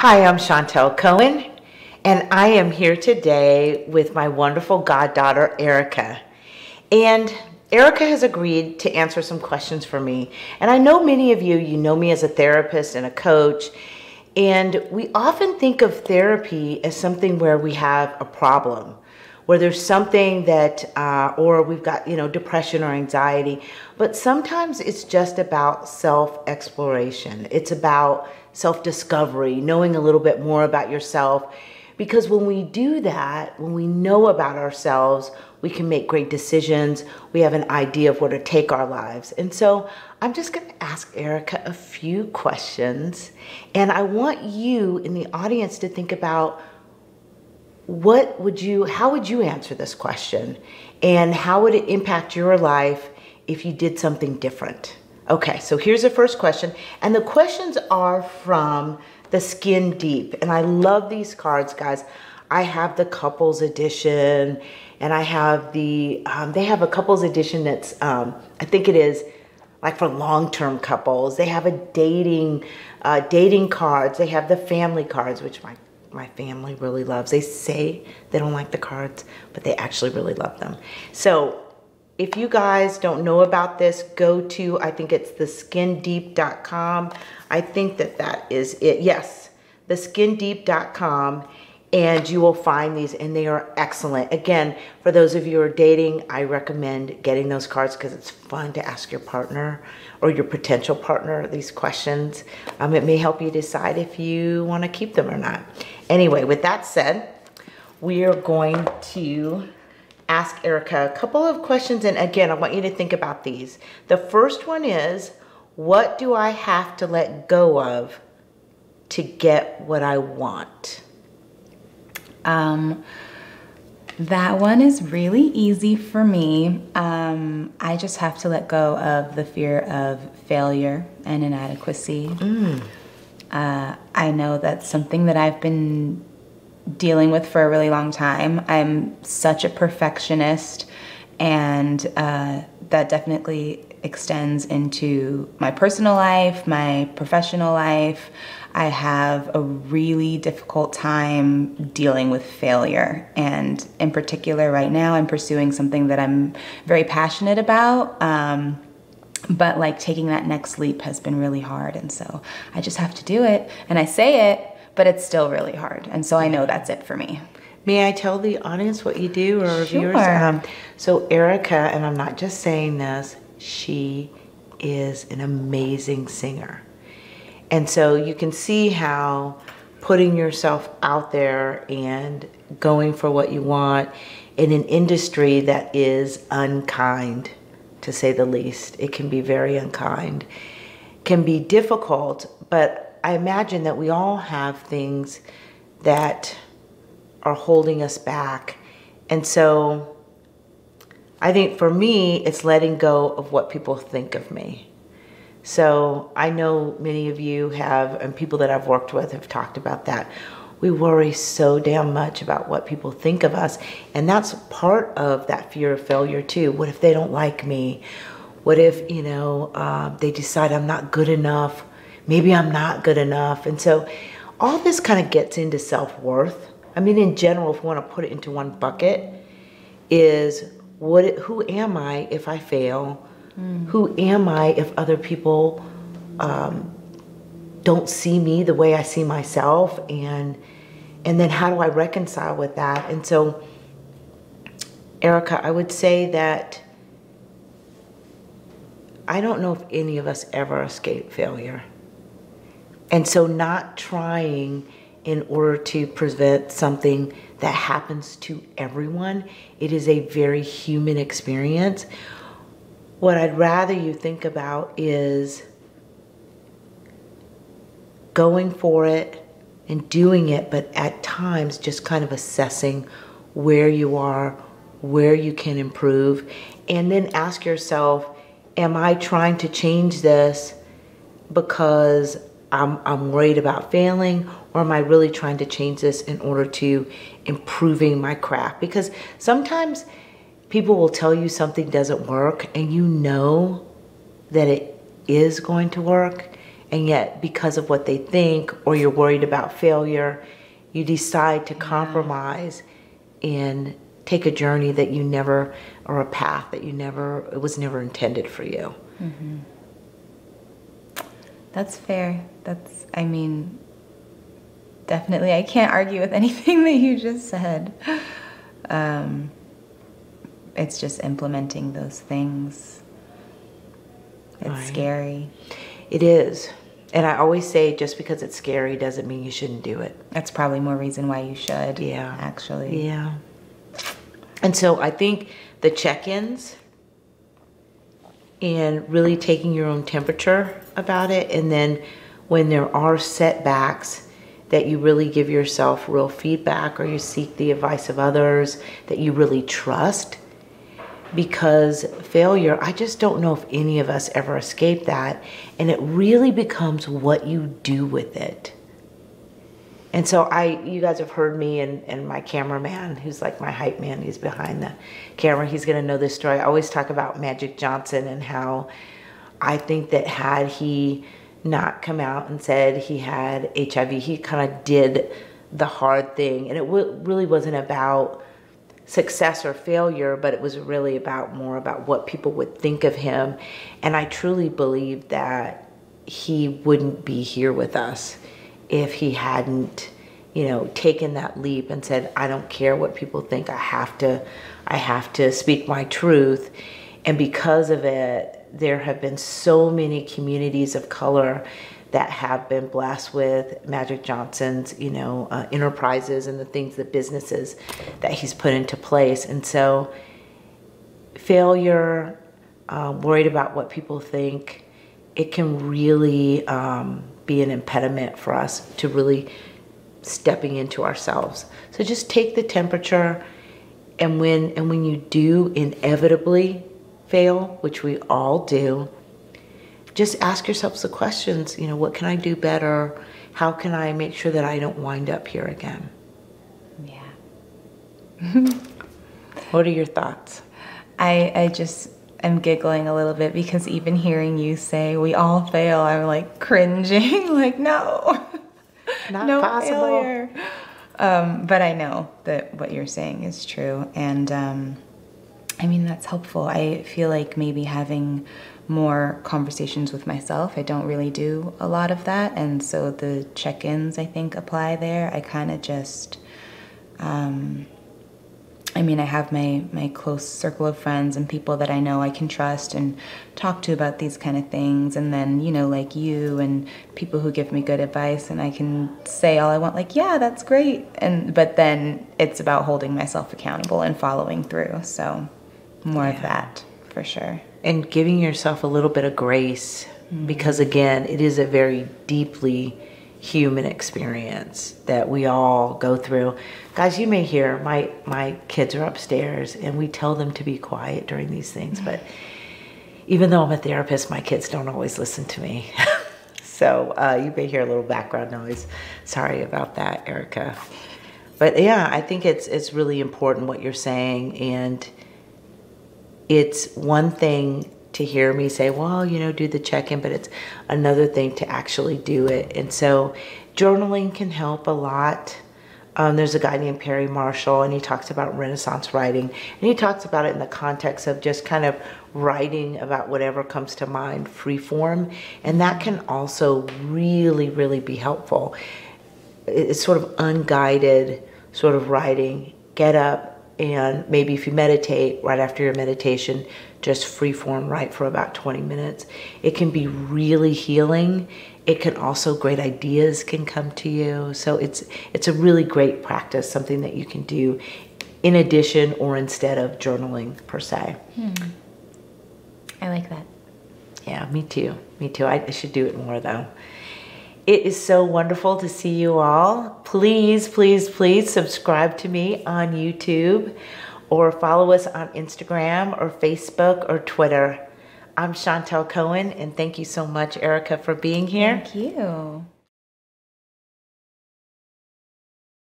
Hi, I'm Chantel Cohen, and I am here today with my wonderful goddaughter, Aarika. And Aarika has agreed to answer some questions for me. And I know many of you know me as a therapist and a coach, and we often think of therapy as something where we have a problem, where there's something that, or we've got, depression or anxiety. But sometimes it's just about self-exploration. It's about self-discovery, knowing a little bit more about yourself. Because when we do that, when we know about ourselves, we can make great decisions. We have an idea of where to take our lives. And so I'm just going to ask Aarika a few questions. And I want you in the audience to think about how would you answer this question? And how would it impact your life if you did something different? Okay, so here's the first question. And the questions are from the Skin Deep. And I love these cards, guys. I have the couples edition, and I have they have a couples edition that's, I think it is like for long-term couples. They have a dating cards. They have the family cards, which my family really loves. They say they don't like the cards, but they actually really love them. So if you guys don't know about this, go to, I think it's theskindeep.com. I think that is it. Yes, theskindeep.com. And you will find these, and they are excellent. Again, for those of you who are dating, I recommend getting those cards because it's fun to ask your partner or your potential partner these questions. It may help you decide if you want to keep them or not. Anyway, with that said, we are going to ask Aarika a couple of questions. And again, I want you to think about these. The first one is, what do I have to let go of to get what I want? That one is really easy for me. I just have to let go of the fear of failure and inadequacy. I know that's something that I've been dealing with for a really long time. I'm such a perfectionist, and that definitely extends into my personal life, my professional life. I have a really difficult time dealing with failure. And in particular, right now, I'm pursuing something that I'm very passionate about. But like taking that next leap has been really hard. And so I just have to do it. And I say it, but it's still really hard. And so I know that's it for me. May I tell the audience what you do, or Sure. viewers? So Aarika, and I'm not just saying this, she is an amazing singer. And so you can see how putting yourself out there and going for what you want in an industry that is unkind, to say the least, it can be very unkind, can be difficult, but I imagine that we all have things that are holding us back. And so I think for me, it's letting go of what people think of me. So I know many of you have, and people that I've worked with have talked about that. We worry so damn much about what people think of us. And that's part of that fear of failure too. What if they don't like me? What if, they decide I'm not good enough? Maybe I'm not good enough. And so all this kind of gets into self-worth. I mean, in general, if we want to put it into one bucket, is who am I if I fail? Who am I if other people don't see me the way I see myself? And then how do I reconcile with that? And so, Aarika, I would say that I don't know if any of us ever escape failure. And so not trying in order to prevent something that happens to everyone, it is a very human experience. What I'd rather you think about is going for it and doing it, but at times just kind of assessing where you are, where you can improve, and then ask yourself, am I trying to change this because I'm worried about failing, or am I really trying to change this in order to improving my craft? Because sometimes people will tell you something doesn't work and you know that it is going to work, And yet, because of what they think, or you're worried about failure, you decide to compromise and take a journey that you never, or a path that you never, it was never intended for you. Mm-hmm. That's fair. I mean, definitely, I can't argue with anything that you just said. It's just implementing those things. It's scary. It is. And I always say, just because it's scary doesn't mean you shouldn't do it. That's probably more reason why you should. Yeah. Actually. Yeah. And so I think the check-ins and really taking your own temperature about it, and then when there are setbacks, that you really give yourself real feedback, or you seek the advice of others that you really trust. Because failure, I just don't know if any of us ever escape that. And it really becomes what you do with it. And so you guys have heard me, and my cameraman, who's like my hype man, he's behind the camera, he's gonna know this story. I always talk about Magic Johnson and how I think that had he not come out and said he had HIV, he kind of did the hard thing. And it really wasn't about success or failure, but it was really more about what people would think of him. And I truly believe that he wouldn't be here with us if he hadn't, taken that leap and said, I don't care what people think, I have to speak my truth. And because of it, there have been so many communities of color that have been blessed with Magic Johnson's, enterprises and the businesses that he's put into place. And so failure, worried about what people think, it can really be an impediment for us to really stepping into ourselves. So just take the temperature, and when you do inevitably fail, which we all do, just ask yourselves the questions, what can I do better? How can I make sure that I don't wind up here again? Yeah. What are your thoughts? I just am giggling a little bit, because even hearing you say we all fail, I'm like cringing, like, no, not no possible. Failure. But I know that what you're saying is true. And I mean, that's helpful. I feel like maybe having more conversations with myself. I don't really do a lot of that. And so the check-ins, I think, apply there. I kind of just, I have my close circle of friends and people that I know I can trust and talk to about these kind of things. And then, like you and people who give me good advice, and I can say all I want, like, yeah, that's great. But then it's about holding myself accountable and following through. So more of that, for sure. And giving yourself a little bit of grace, because again, it is a very deeply human experience that we all go through. Guys, you may hear my kids are upstairs, and we tell them to be quiet during these things, but even though I'm a therapist, my kids don't always listen to me. So you may hear a little background noise. Sorry about that, Aarika. But yeah, I think it's really important what you're saying. And it's one thing to hear me say, well, do the check-in, but it's another thing to actually do it. And so journaling can help a lot. There's a guy named Perry Marshall, and he talks about Renaissance writing. And he talks about it in the context of just kind of writing about whatever comes to mind, free form. And that can also really, really be helpful. It's sort of unguided sort of writing. Get up, and maybe if you meditate, right after your meditation, just free form write for about 20 minutes. It can be really healing. It can also, great ideas can come to you. So it's a really great practice, something that you can do in addition or instead of journaling per se. I like that. Yeah, me too. Me too. I should do it more though. It is so wonderful to see you all. Please, please, please subscribe to me on YouTube, or follow us on Instagram or Facebook or Twitter. I'm Chantel Cohen, and thank you so much, Aarika, for being here. Thank you.